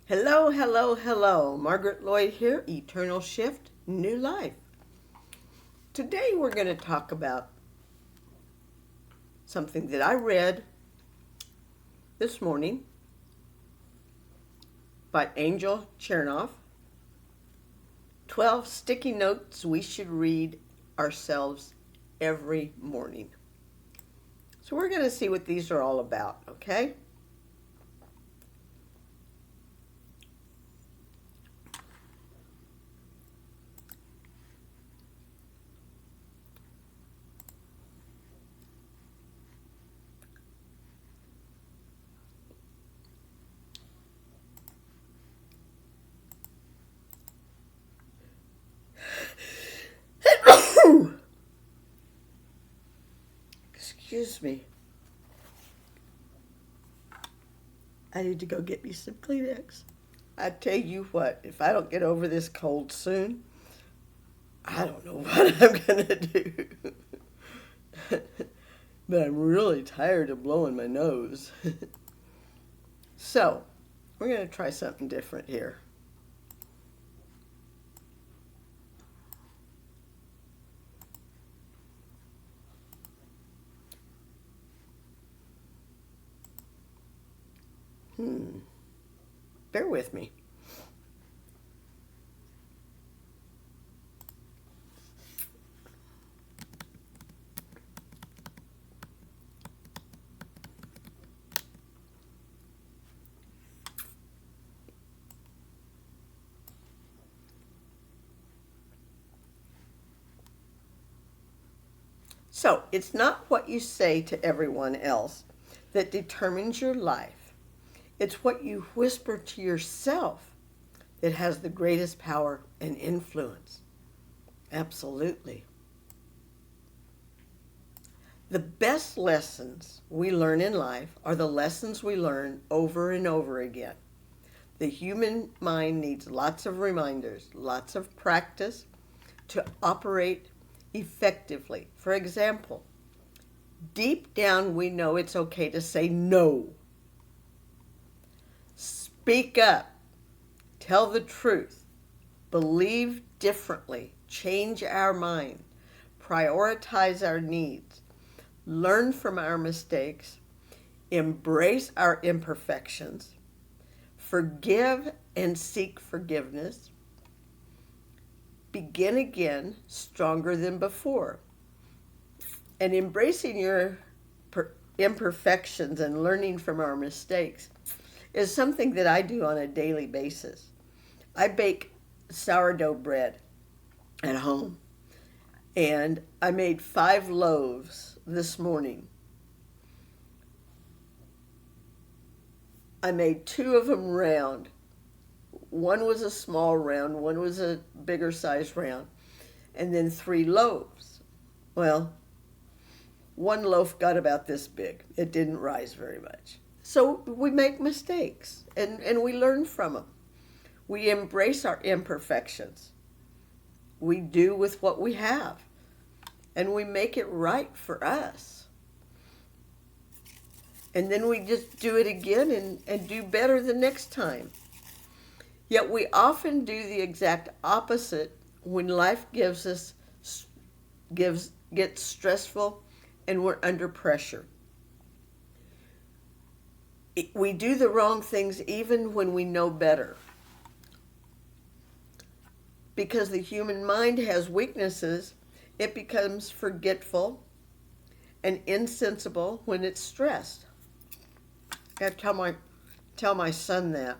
Hello, hello, hello. Margaret Lloyd here, Eternal Shift, New Life. Today we're going to talk about something that I read this morning by Angel Chernof. 12 sticky notes we should read ourselves every morning. So we're going to see what these are all about, okay? Excuse me. I need to go get me some Kleenex. I tell you what, if I don't get over this cold soon, I don't know what I'm going to do. But I'm really tired of blowing my nose. So, we're going to try something different here. Bear with me. So, it's not what you say to everyone else that determines your life. It's what you whisper to yourself that has the greatest power and influence. Absolutely. The best lessons we learn in life are the lessons we learn over and over again. The human mind needs lots of reminders, lots of practice to operate effectively. For example, deep down we know it's okay to say no. Speak up. Tell the truth. Believe differently. Change our mind. Prioritize our needs. Learn from our mistakes. Embrace our imperfections. Forgive and seek forgiveness. Begin again stronger than before. And embracing your imperfections and learning from our mistakes is something that I do on a daily basis. I bake sourdough bread at home, and I made 5 loaves this morning. I made 2 of them round. One was a small round, one was a bigger size round, and then 3 loaves. Well, one loaf got about this big. It didn't rise very much. So we make mistakes, and we learn from them. We embrace our imperfections. We do with what we have, and we make it right for us. And then we just do it again and do better the next time. Yet we often do the exact opposite when life gets stressful and we're under pressure. We do the wrong things even when we know better. Because the human mind has weaknesses, it becomes forgetful and insensible when it's stressed. I have to tell my son that.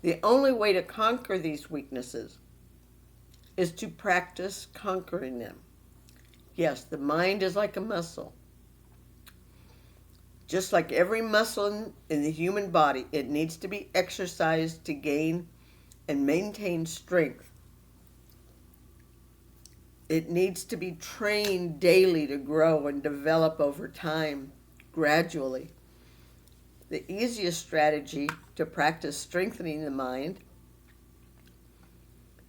The only way to conquer these weaknesses is to practice conquering them. Yes, the mind is like a muscle. Just like every muscle in the human body, it needs to be exercised to gain and maintain strength. It needs to be trained daily to grow and develop over time, gradually. The easiest strategy to practice strengthening the mind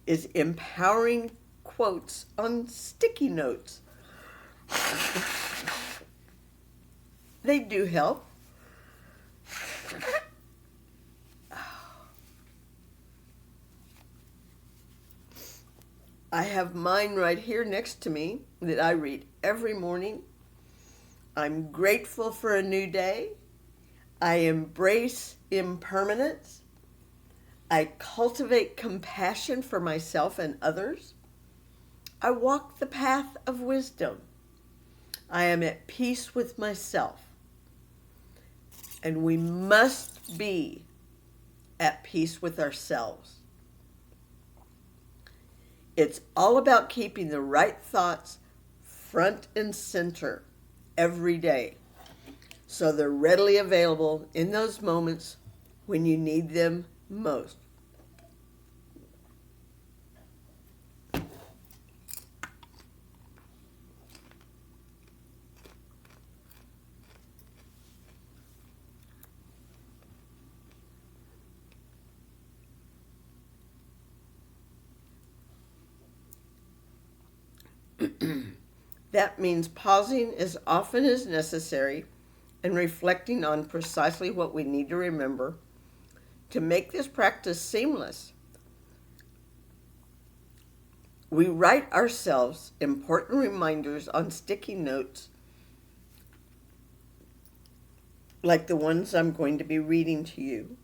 is empowering quotes on sticky notes. They do help. I have mine right here next to me that I read every morning. I'm grateful for a new day. I embrace impermanence. I cultivate compassion for myself and others. I walk the path of wisdom. I am at peace with myself. And we must be at peace with ourselves. It's all about keeping the right thoughts front and center every day, so they're readily available in those moments when you need them most. That means pausing as often as necessary and reflecting on precisely what we need to remember. To make this practice seamless, we write ourselves important reminders on sticky notes like the ones I'm going to be reading to you.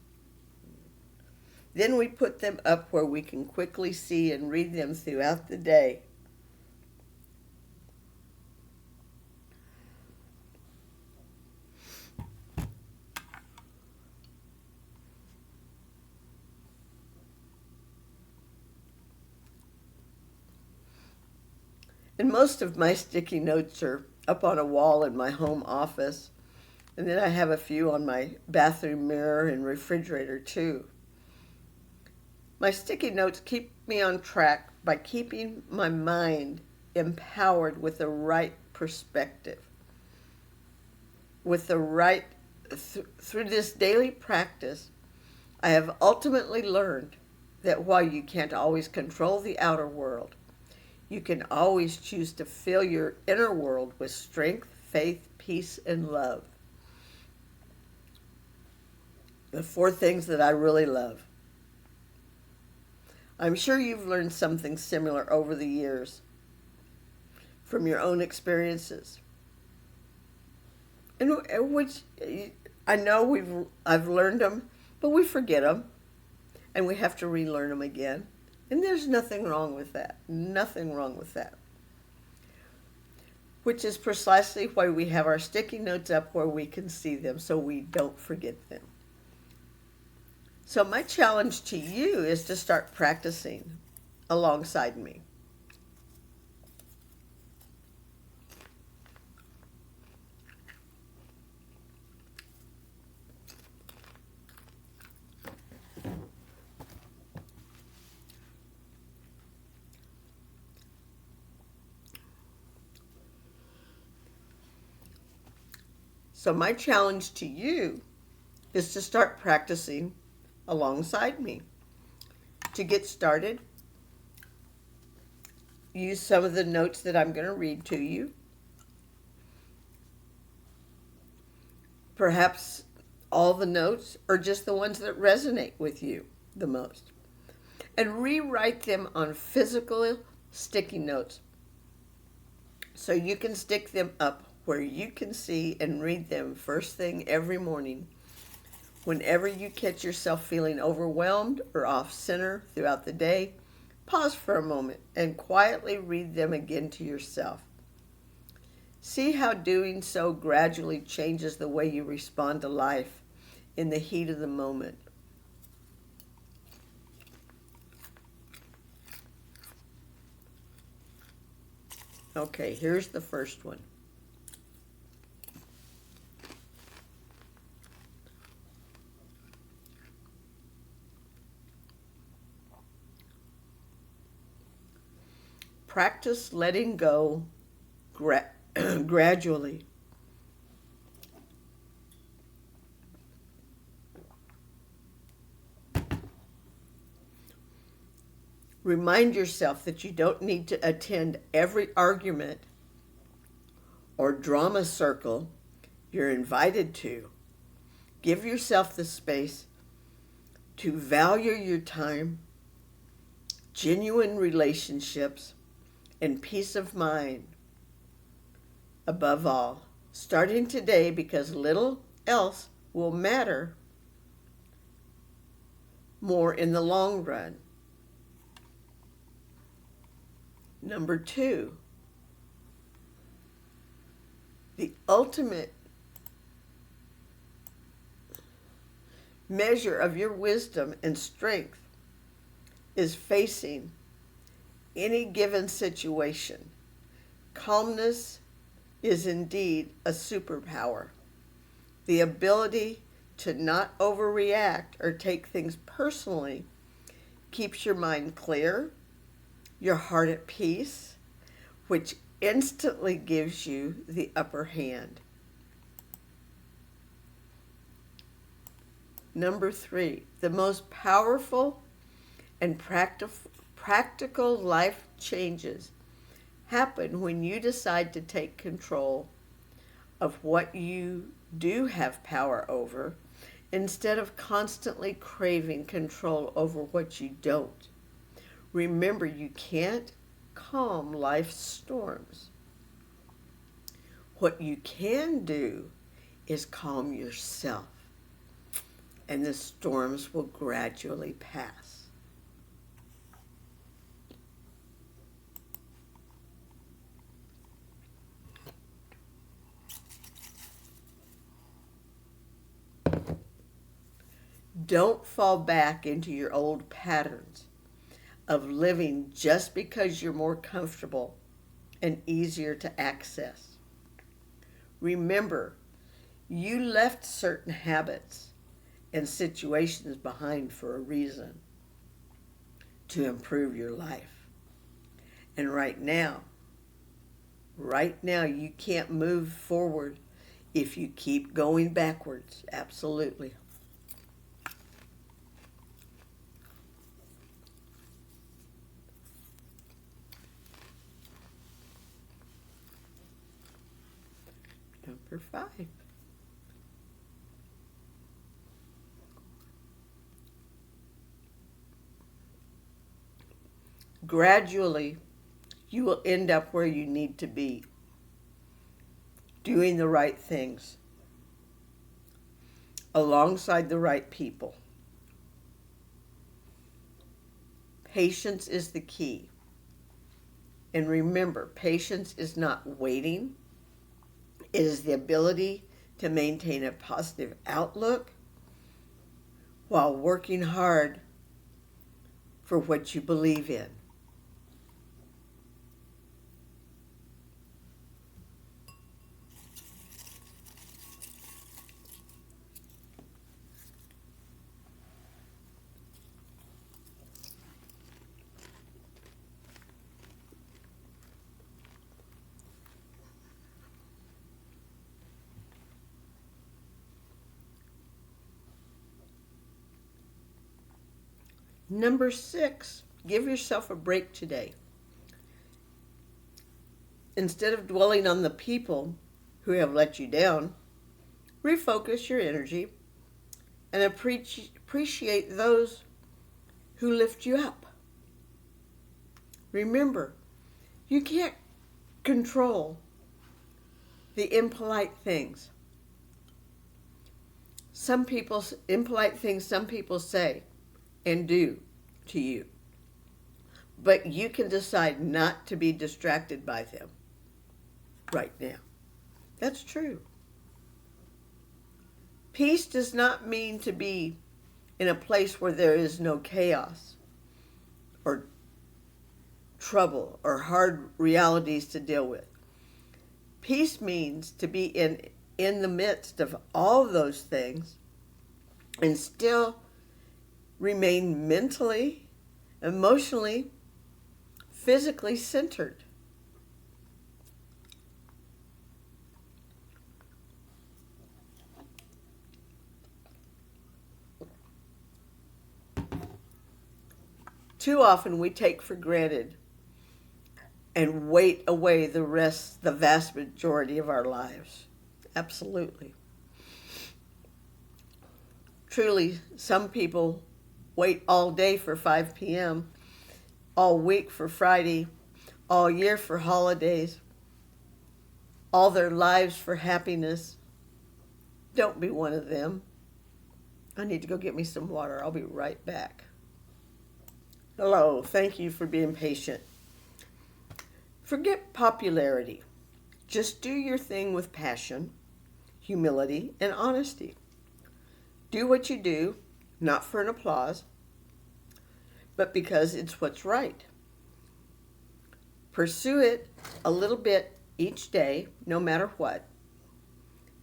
Then we put them up where we can quickly see and read them throughout the day. And most of my sticky notes are up on a wall in my home office. And then I have a few on my bathroom mirror and refrigerator too. My sticky notes keep me on track by keeping my mind empowered with the right perspective. With the right, through this daily practice, I have ultimately learned that while you can't always control the outer world, you can always choose to fill your inner world with strength, faith, peace, and love. The 4 things that I really love. I'm sure you've learned something similar over the years from your own experiences. And which I know I've learned them, but we forget them and we have to relearn them again. And there's nothing wrong with that. Nothing wrong with that. Which is precisely why we have our sticky notes up where we can see them so we don't forget them. So my challenge to you is to start practicing alongside me. So my challenge to you is to start practicing alongside me. To get started, use some of the notes that I'm going to read to you. Perhaps all the notes or just the ones that resonate with you the most. And rewrite them on physical sticky notes so you can stick them up where you can see and read them first thing every morning. Whenever you catch yourself feeling overwhelmed or off center throughout the day, pause for a moment and quietly read them again to yourself. See how doing so gradually changes the way you respond to life in the heat of the moment. Okay, here's the first one. Practice letting go gradually. Remind yourself that you don't need to attend every argument or drama circle you're invited to. Give yourself the space to value your time, genuine relationships, and peace of mind above all. Starting today, because little else will matter more in the long run. Number 2, the ultimate measure of your wisdom and strength is facing any given situation. Calmness is indeed a superpower. The ability to not overreact or take things personally keeps your mind clear, your heart at peace, which instantly gives you the upper hand. Number 3, the most powerful and practical life changes happen when you decide to take control of what you do have power over instead of constantly craving control over what you don't. Remember, you can't calm life's storms. What you can do is calm yourself, and the storms will gradually pass. Don't fall back into your old patterns of living just because you're more comfortable and easier to access. Remember, you left certain habits and situations behind for a reason, to improve your life. And right now, you can't move forward if you keep going backwards. Absolutely. Number 5. Gradually, you will end up where you need to be, doing the right things, alongside the right people. Patience is the key. And remember, patience is not waiting. It is the ability to maintain a positive outlook while working hard for what you believe in. Number 6, give yourself a break today. Instead of dwelling on the people who have let you down, refocus your energy and appreciate those who lift you up. Remember, you can't control the impolite things. Impolite things some people say and do to you. But you can decide not to be distracted by them right now. That's true. Peace does not mean to be in a place where there is no chaos or trouble or hard realities to deal with. Peace means to be in the midst of all those things and still remain mentally, emotionally, physically centered. Too often we take for granted and weight away the vast majority of our lives. Absolutely. Truly, some people wait all day for 5 p.m., all week for Friday, all year for holidays, all their lives for happiness. Don't be one of them. I need to go get me some water. I'll be right back. Hello, thank you for being patient. Forget popularity. Just do your thing with passion, humility, and honesty. Do what you do, not for an applause, but because it's what's right. Pursue it a little bit each day, no matter what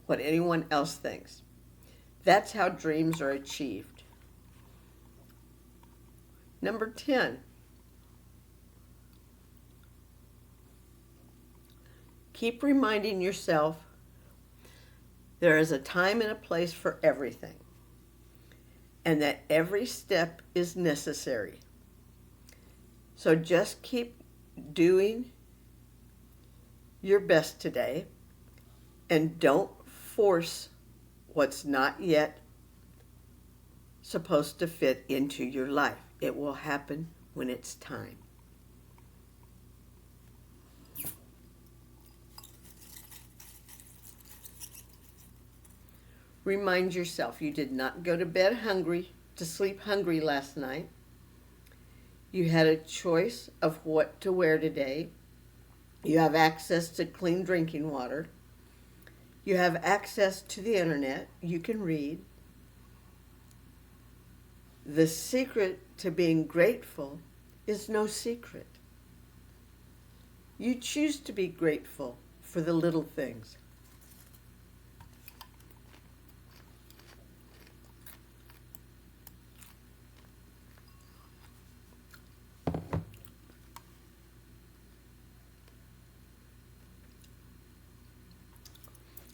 anyone else thinks. That's how dreams are achieved. Number 10, keep reminding yourself there is a time and a place for everything, and that every step is necessary. So just keep doing your best today, and don't force what's not yet supposed to fit into your life. It will happen when it's time. Remind yourself you did not go to bed hungry, to sleep hungry last night. You had a choice of what to wear today. You have access to clean drinking water. You have access to the internet. You can read. The secret to being grateful is no secret. You choose to be grateful for the little things.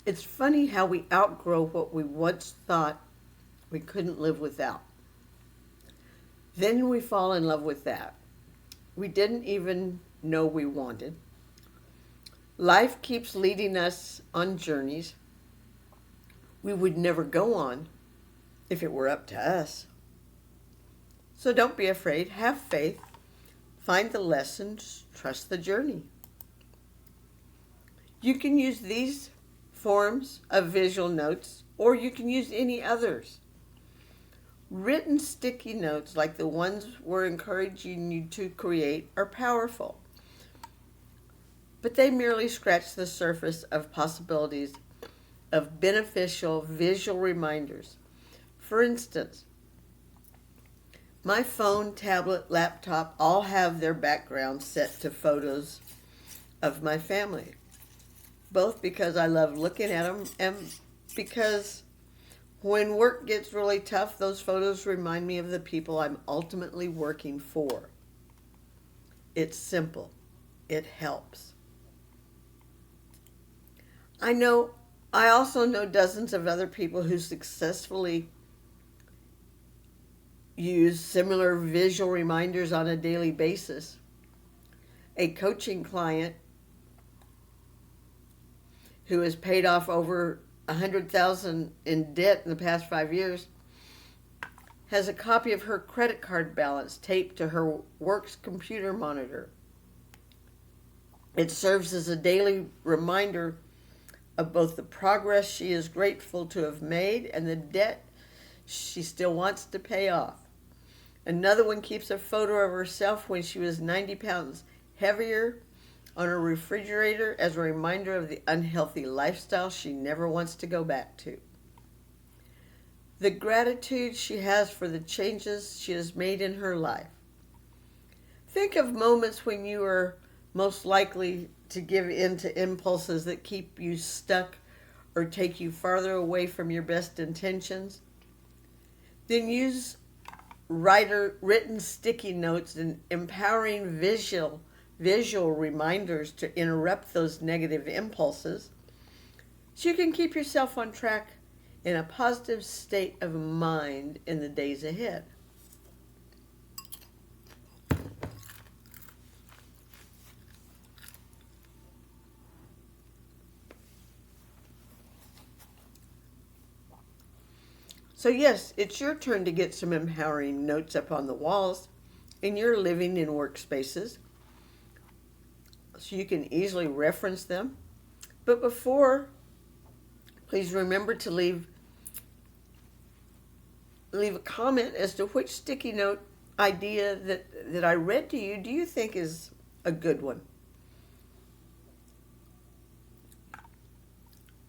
It's funny how we outgrow what we once thought we couldn't live without. Then we fall in love with that we didn't even know we wanted. Life keeps leading us on journeys we would never go on if it were up to us. So don't be afraid. Have faith. Find the lessons. Trust the journey. You can use these forms of visual notes, or you can use any others. Written sticky notes like the ones we're encouraging you to create are powerful, but they merely scratch the surface of possibilities of beneficial visual reminders. For instance, my phone, tablet, laptop all have their backgrounds set to photos of my family, both because I love looking at them and because when work gets really tough, those photos remind me of the people I'm ultimately working for. It's simple. It helps. I also know dozens of other people who successfully use similar visual reminders on a daily basis. A coaching client who has paid off over $100,000 in debt in the past 5 years has a copy of her credit card balance taped to her work's computer monitor. It serves as a daily reminder of both the progress she is grateful to have made and the debt she still wants to pay off. Another one keeps a photo of herself when she was 90 pounds heavier on her refrigerator as a reminder of the unhealthy lifestyle she never wants to go back to. The gratitude she has for the changes she has made in her life. Think of moments when you are most likely to give in to impulses that keep you stuck or take you farther away from your best intentions. Then use written sticky notes and empowering visual reminders to interrupt those negative impulses so you can keep yourself on track in a positive state of mind in the days ahead. So yes, it's your turn to get some empowering notes up on the walls in your living and workspaces so you can easily reference them. But before, please remember to leave a comment as to which sticky note idea that I read to you do you think is a good one.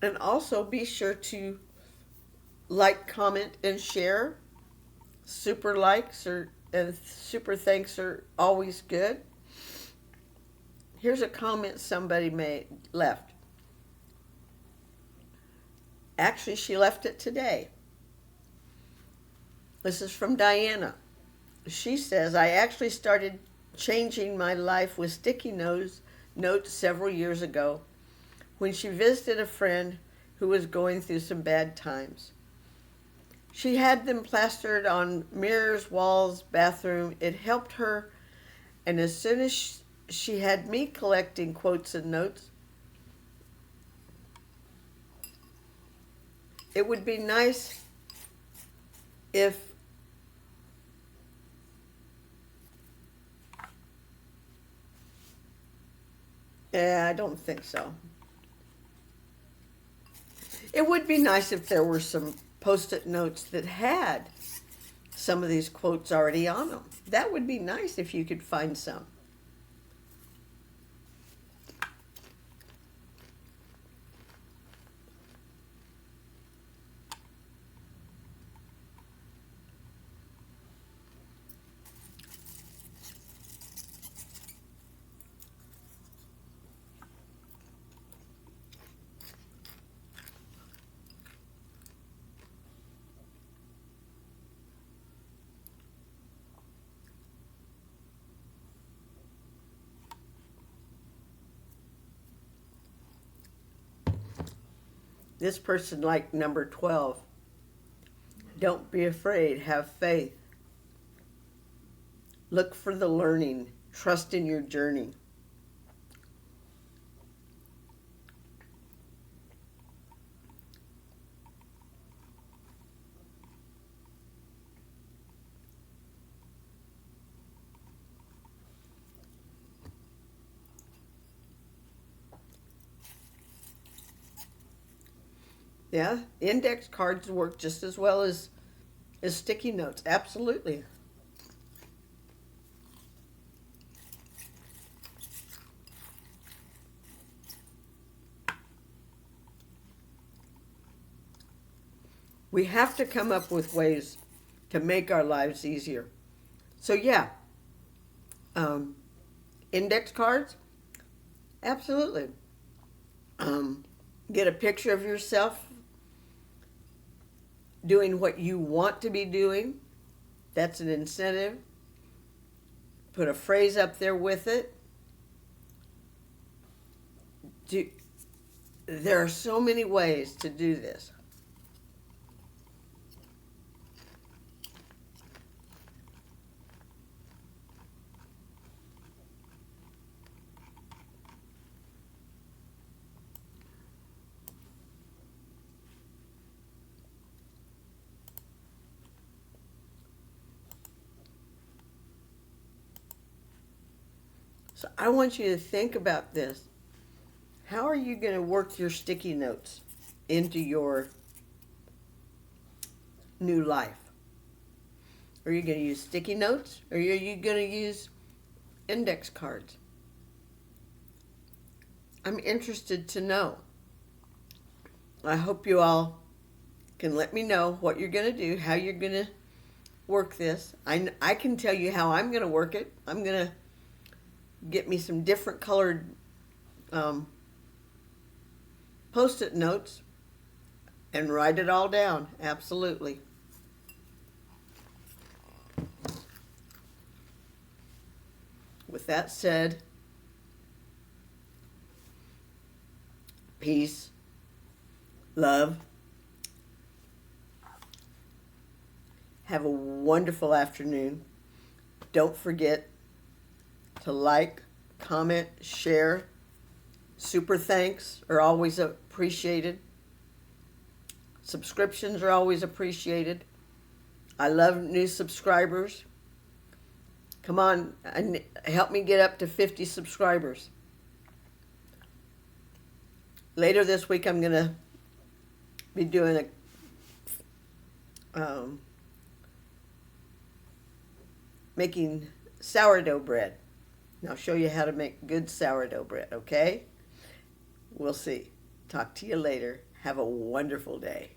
And also be sure to like, comment, and share. Super likes and super thanks are always good. Here's a comment somebody left. Actually, she left it today. This is from Diana. She says, I actually started changing my life with sticky notes several years ago when she visited a friend who was going through some bad times. She had them plastered on mirrors, walls, bathroom. It helped her, and as soon as she had me collecting quotes and notes, it would be nice if I don't think so. It would be nice if there were some post-it notes that had some of these quotes already on them. That would be nice if you could find some. This person liked number 12. Don't be afraid, have faith. Look for the learning, trust in your journey. Yeah, index cards work just as well as sticky notes. Absolutely. We have to come up with ways to make our lives easier. So yeah, um, index cards, absolutely. Um, get a picture of yourself doing what you want to be doing. That's an incentive. Put a phrase up there with it. There are so many ways to do this. So I want you to think about this. How are you going to work your sticky notes into your new life? Are you going to use sticky notes or are you going to use index cards? I'm interested to know. I hope you all can let me know what you're going to do, how you're going to work this. I can tell you how I'm going to work it. I'm going to get me some different colored post-it notes and write it all down. Absolutely. With that said, peace, love. Have a wonderful afternoon. Don't forget to like, comment, share. Super thanks are always appreciated. Subscriptions are always appreciated. I love new subscribers. Come on, and help me get up to 50 subscribers. Later this week, I'm going to be doing making sourdough bread. And I'll show you how to make good sourdough bread, okay? We'll see. Talk to you later. Have a wonderful day.